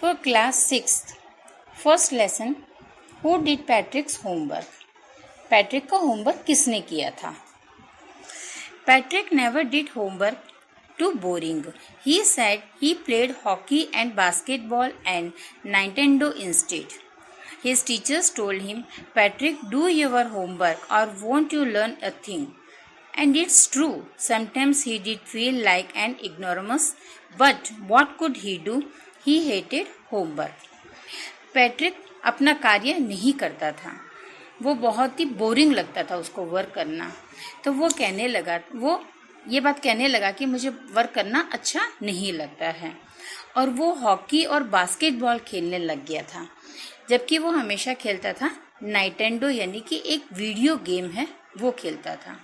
For class 6th, first lesson, who did Patrick's homework? Patrick का homework किसने किया था? Patrick never did homework. Too boring. He said he played hockey and basketball and Nintendo instead. His teachers told him, Patrick, do your homework or won't you learn a thing? And it's true. Sometimes he did feel like an ignoramus, but what could he do? He hated homework. Patrick अपना कार्य नहीं करता था, वो बहुत ही boring लगता था उसको वर्क करना। तो वो ये बात कहने लगा कि मुझे वर्क करना अच्छा नहीं लगता है, और वो हॉकी और बास्केटबॉल खेलने लग गया था, जबकि वो हमेशा खेलता था नाइटेंडो यानी कि एक वीडियो गेम है वो खेलता था।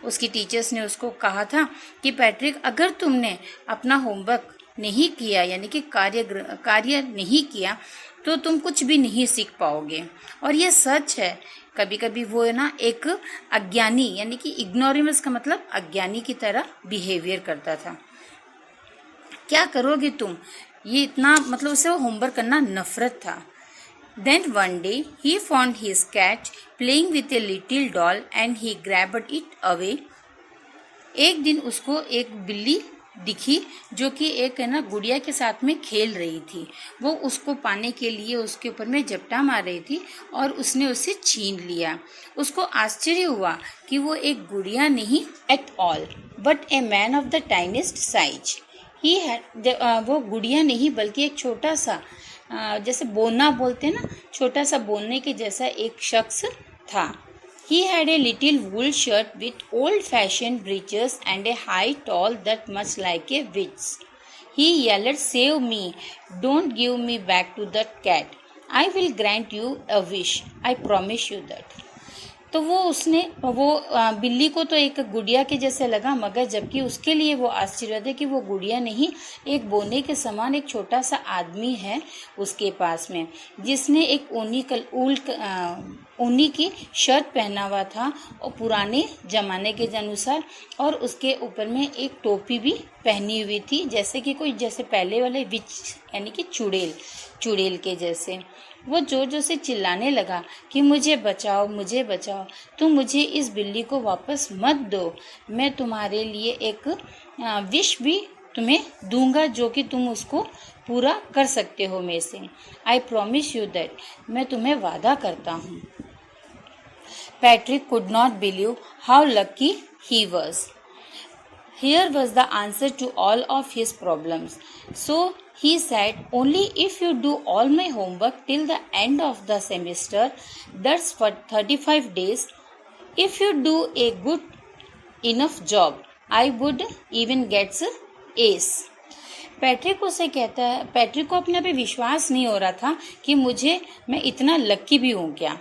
उसकी टीचर्स ने उसको कहा था कि पैट्रिक, अगर तुमने अपना होमवर्क नहीं किया यानी कि कार्य नहीं किया तो तुम कुछ भी नहीं सीख पाओगे। और ये सच है। कभी कभी वो एक अज्ञानी यानी कि इग्नोरेंस का मतलब अज्ञानी की तरह बिहेवियर करता था। क्या करोगे तुम, ये इतना उसे होमवर्क करना नफरत था। Then one day he found his cat playing with a little doll and he grabbed it away. एक दिन उसको एक बिल्ली दिखी जो कि एक गुड़िया के साथ में खेल रही थी। वो उसको पाने के लिए उसके ऊपर में झपटा मार रही थी और उसने उसे छीन लिया। उसको आश्चर्य हुआ कि वो एक गुड़िया नहीं at all but a man of the tiniest size. वो गुड़िया नहीं बल्कि एक छोटा सा जैसे बोना बोलते हैं ना, छोटा सा बोलने के जैसा एक शख्स था। He had a little wool shirt with old-fashioned breeches and a high towel that much like a witch. He yelled, "Save me! Don't give me back to that cat. I will grant you a wish. I promise you that." तो वो बिल्ली को तो एक गुड़िया के जैसे लगा, मगर जबकि उसके लिए वो आश्चर्य है कि वो गुड़िया नहीं, एक बोने के समान एक छोटा सा आदमी है उसके पास में, जिसने एक ऊनी की शर्ट पहना हुआ था और पुराने ज़माने के अनुसार, और उसके ऊपर में एक टोपी भी पहनी हुई थी जैसे पहले वाले विच यानी कि चुड़ैल के जैसे। वो जोर से चिल्लाने लगा कि मुझे बचाओ, मुझे बचाओ, तुम मुझे इस बिल्ली को वापस मत दो। मैं तुम्हारे लिए एक विश भी तुम्हें दूंगा जो कि तुम उसको पूरा कर सकते हो मेरे से। आई प्रॉमिस यू दैट, मैं तुम्हें वादा करता हूँ। Patrick could not believe how lucky he was. Here was the answer to all of his problems. So he said, only if you do all my homework till the end of the semester, that's for 35 days. If you do a good enough job, I would even get A's. Patrick को अपने पे विश्वास नहीं हो रहा था कि मैं इतना लक्की भी हूँ क्या।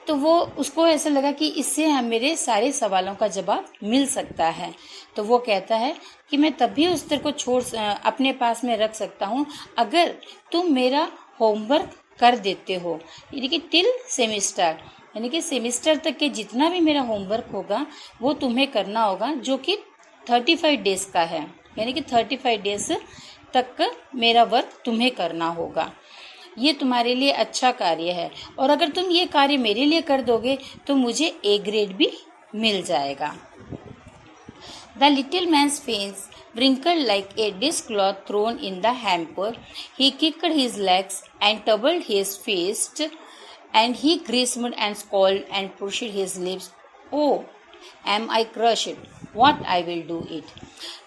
तो उसको ऐसा लगा कि इससे मेरे सारे सवालों का जवाब मिल सकता है। तो वो कहता है कि मैं तब भी उस तरह को अपने पास में रख सकता हूँ अगर तुम मेरा होमवर्क कर देते हो, यानी कि टिल सेमिस्टर, यानी कि सेमिस्टर तक के जितना भी मेरा होमवर्क होगा वो तुम्हें करना होगा, जो कि 35 डेज का है, यानी कि 35 डेज तक मेरा वर्क तुम्हें करना होगा। ये तुम्हारे लिए अच्छा कार्य है, और अगर तुम ये कार्य मेरे लिए कर दोगे तो मुझे ए ग्रेड भी मिल जाएगा। The little man's face wrinkled like a dishcloth thrown in the hamper. He kicked his legs and doubled his fist, and he grimaced and scowled and pushed his lips. Oh, am I crushed? What I will do it?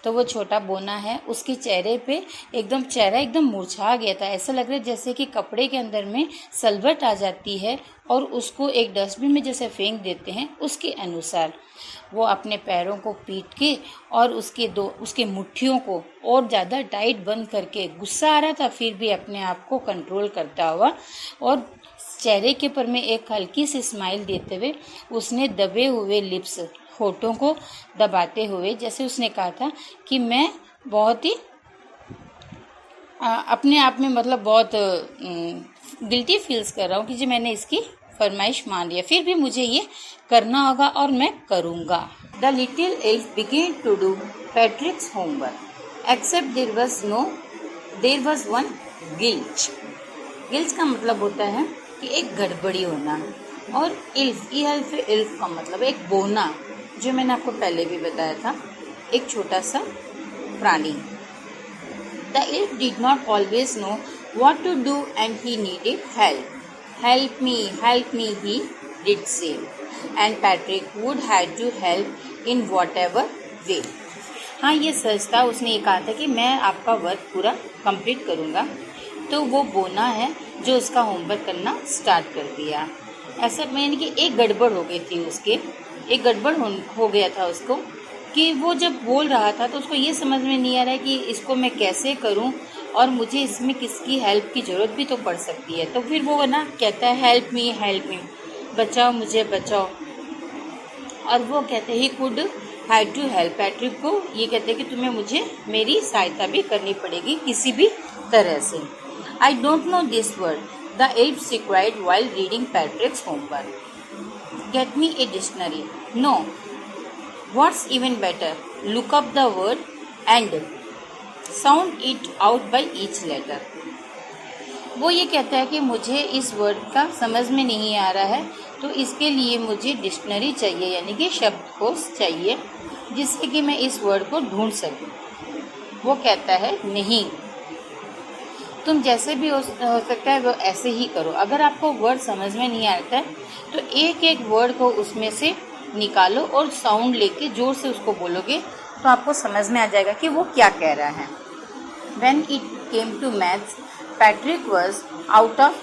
तो वो छोटा बोना है, उसके चेहरे पे चेहरा एकदम मुरझा गया था। ऐसा लग रहा है जैसे कि कपड़े के अंदर में सलवट आ जाती है और उसको एक डस्टबिन में जैसे फेंक देते हैं, उसके अनुसार वो अपने पैरों को पीट के और उसके मुट्ठियों को और ज़्यादा टाइट बंद करके, गुस्सा आ रहा था फिर भी अपने आप को कंट्रोल करता हुआ और चेहरे के ऊपर में एक हल्की सी स्माइल देते हुए उसने दबे हुए लिप्स, होठों को दबाते हुए जैसे उसने कहा था कि मैं बहुत ही अपने आप में बहुत गिल्टी फील्स कर रहा हूँ कि जी मैंने इसकी फरमाइश मान लिया, फिर भी मुझे ये करना होगा और मैं करूँगा। The little elf began to do Patrick's homework except there was no there was one glitch. Glitch का मतलब होता है कि एक गड़बड़ी होना, और इल्फ, इल्फ का मतलब एक बोना, जो मैंने आपको पहले भी बताया था, एक छोटा सा प्राणी। The elf did not always know what to do and he needed help. Help me, he did say. And Patrick would have to help in whatever way. हाँ, ये सच था। उसने ये कहा था कि मैं आपका वर्क पूरा कंप्लीट करूँगा। तो वो बोना है जो उसका होमवर्क करना स्टार्ट कर दिया। ऐसा यानी कि एक गड़बड़ हो गई थी उसके, एक गड़बड़ हो गया था उसको कि वो जब बोल रहा था तो उसको ये समझ में नहीं आ रहा है कि इसको मैं कैसे करूं, और मुझे इसमें किसकी हेल्प की ज़रूरत भी तो पड़ सकती है। तो फिर वो ना कहता है हेल्प मी, बचाओ मुझे बचाओ। और वो कहते हैं he could have to help. Patrick को ये कहते हैं कि तुम्हें मुझे मेरी सहायता भी करनी पड़ेगी किसी भी तरह से। I don't know this word, the elf required while reading Patrick's homework. Get me a dictionary. No, what's even better, look up the word and sound it out by each letter. वो ये कहता है कि मुझे इस word का समझ में नहीं आ रहा है, तो इसके लिए मुझे डिक्शनरी चाहिए, यानी कि शब्दकोश चाहिए, जिससे कि मैं इस वर्ड को ढूंढ सकूं। वो कहता है नहीं, तुम जैसे भी हो सकता है वो ऐसे ही करो। अगर आपको वर्ड समझ में नहीं आता है तो एक एक वर्ड को उसमें से निकालो और साउंड लेके जोर से उसको बोलोगे तो आपको समझ में आ जाएगा कि वो क्या कह रहा है। When it came to maths, Patrick was out of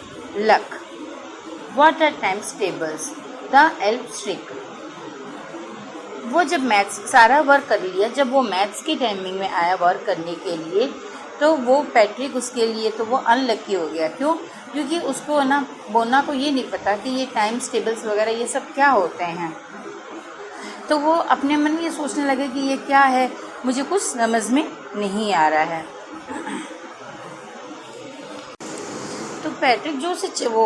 luck. What are times tables? The elf shrieked. वो जब मैथ्स सारा वर्क कर लिया, जब वो मैथ्स की टाइमिंग में आया वर्क करने के लिए, तो वो पैट्रिक उसके लिए तो वो अनलकी हो गया। क्यों? क्योंकि उसको ना बोना को ये नहीं पता कि ये टाइम्स टेबल्स वगैरह ये सब क्या होते हैं। तो वो अपने मन में ये सोचने लगे कि ये क्या है, मुझे कुछ समझ में नहीं आ रहा है। तो पैट्रिक जोर से वो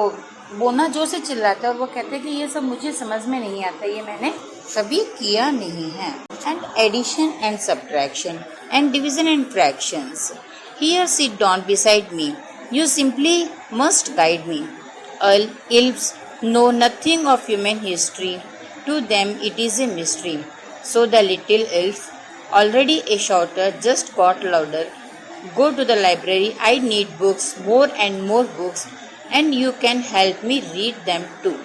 बोना जोर से चिल्लाता है और वो कहते हैं कि ये सब मुझे समझ में नहीं आता, ये मैंने कभी किया नहीं है। And addition and subtraction and division and fractions, here sit down beside me, you simply must guide me. Elves know nothing of human history. To them it is a mystery. So the little elf, already a shouter, just got louder. Go to the library, I need books, more and more books, and you can help me read them too.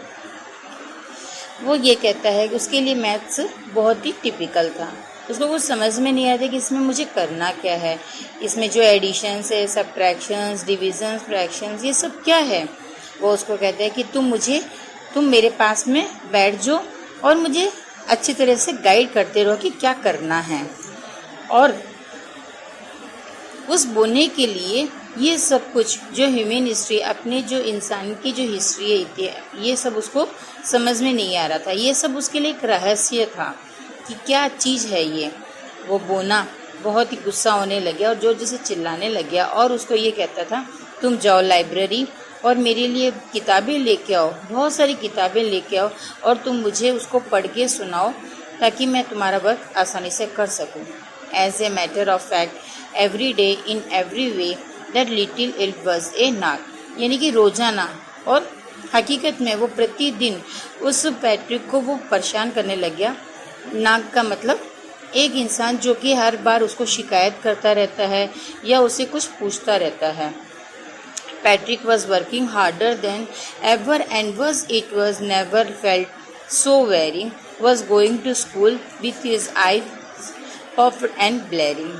वो ये कहता है कि उसके लिए maths बहुत ही typical था। उसको कुछ समझ में नहीं आता कि इसमें मुझे करना क्या है, इसमें जो एडिशंस है, सब्ट्रैक्शंस, डिविजन्स, फ्रैक्शंस, ये सब क्या है। वो उसको कहता है कि तुम मेरे पास में बैठ जाओ और मुझे अच्छी तरह से गाइड करते रहो कि क्या करना है। और उस बोने के लिए ये सब कुछ जो ह्यूमन हिस्ट्री, अपने जो इंसान की जो हिस्ट्री है, ये सब उसको समझ में नहीं आ रहा था। ये सब उसके लिए एक रहस्य था कि क्या चीज़ है ये। वो बोना बहुत ही गुस्सा होने लग गया और जोर जोर से चिल्लाने लग गया और उसको ये कहता था, तुम जाओ लाइब्रेरी और मेरे लिए किताबें लेके आओ, बहुत सारी किताबें लेके आओ और तुम मुझे उसको पढ़ के सुनाओ ताकि मैं तुम्हारा वर्क आसानी से कर सकूं। As a matter of fact, every day in every way that little elf was a nag, यानी कि रोजाना और हकीकत में वो प्रतिदिन उस पैट्रिक को वो परेशान करने लग गया। नाग का मतलब एक इंसान जो कि हर बार उसको शिकायत करता रहता है या उसे कुछ पूछता रहता है। Patrick was working harder than ever and was never felt so weary, was going to school with his eyes puffed and blaring,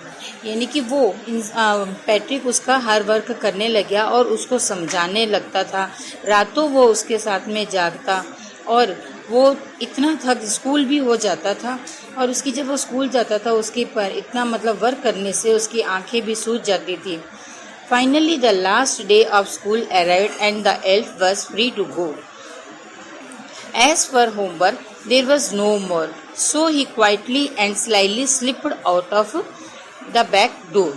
यानी कि वो पैट्रिक उसका हर वर्क करने लग गया और उसको समझाने लगता था। रातों वो उसके साथ में जागता और वो इतना थक स्कूल भी हो जाता था और उसकी जब वो स्कूल जाता था उसके पर इतना मतलब वर्क करने से उसकी आंखें भी सूज जाती थी। Finally, the last day of school arrived and the elf was free to go. As for homework, there was no more, so he quietly and slyly slipped out of the back door.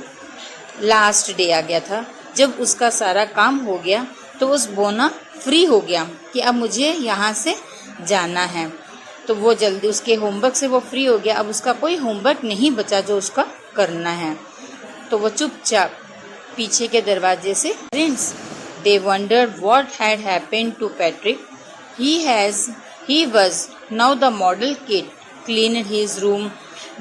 Last day आ गया था, जब उसका सारा काम हो गया तो उस बोना फ्री हो गया कि अब मुझे यहाँ से जाना है। तो वो जल्दी उसके होमवर्क से वो फ्री हो गया। अब उसका कोई होमवर्क नहीं बचा जो उसका करना है। तो वो चुपचाप पीछे के दरवाजे से। Friends, they wondered what had happened to Patrick. He was now the model kid, cleaned his room,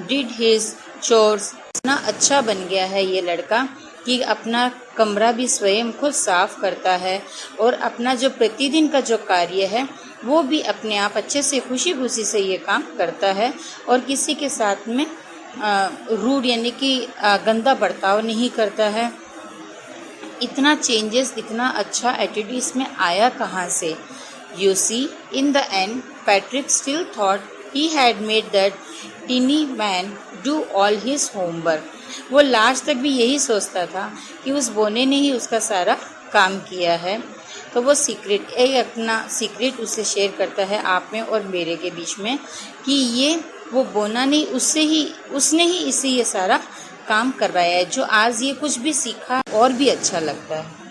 did his chores. इतना अच्छा बन गया है ये लड़का कि अपना कमरा भी स्वयं खुद साफ करता है और अपना जो प्रतिदिन का जो कार्य है वो भी अपने आप अच्छे से खुशी खुशी से ये काम करता है और किसी के साथ में रूड यानी कि गंदा बर्ताव नहीं करता है। इतना चेंजेस, इतना अच्छा एटीट्यूड इसमें आया कहाँ से? You see, in the end, Patrick still thought he had made that teeny man do all his homework. वो लास्ट तक भी यही सोचता था कि उस बोने ने ही उसका सारा काम किया है। तो वो अपना सीक्रेट उसे शेयर करता है आप में और मेरे के बीच में कि ये वो बोना नहीं, उसने ही इसे ये सारा काम करवाया है। जो आज ये कुछ भी सीखा और भी अच्छा लगता है।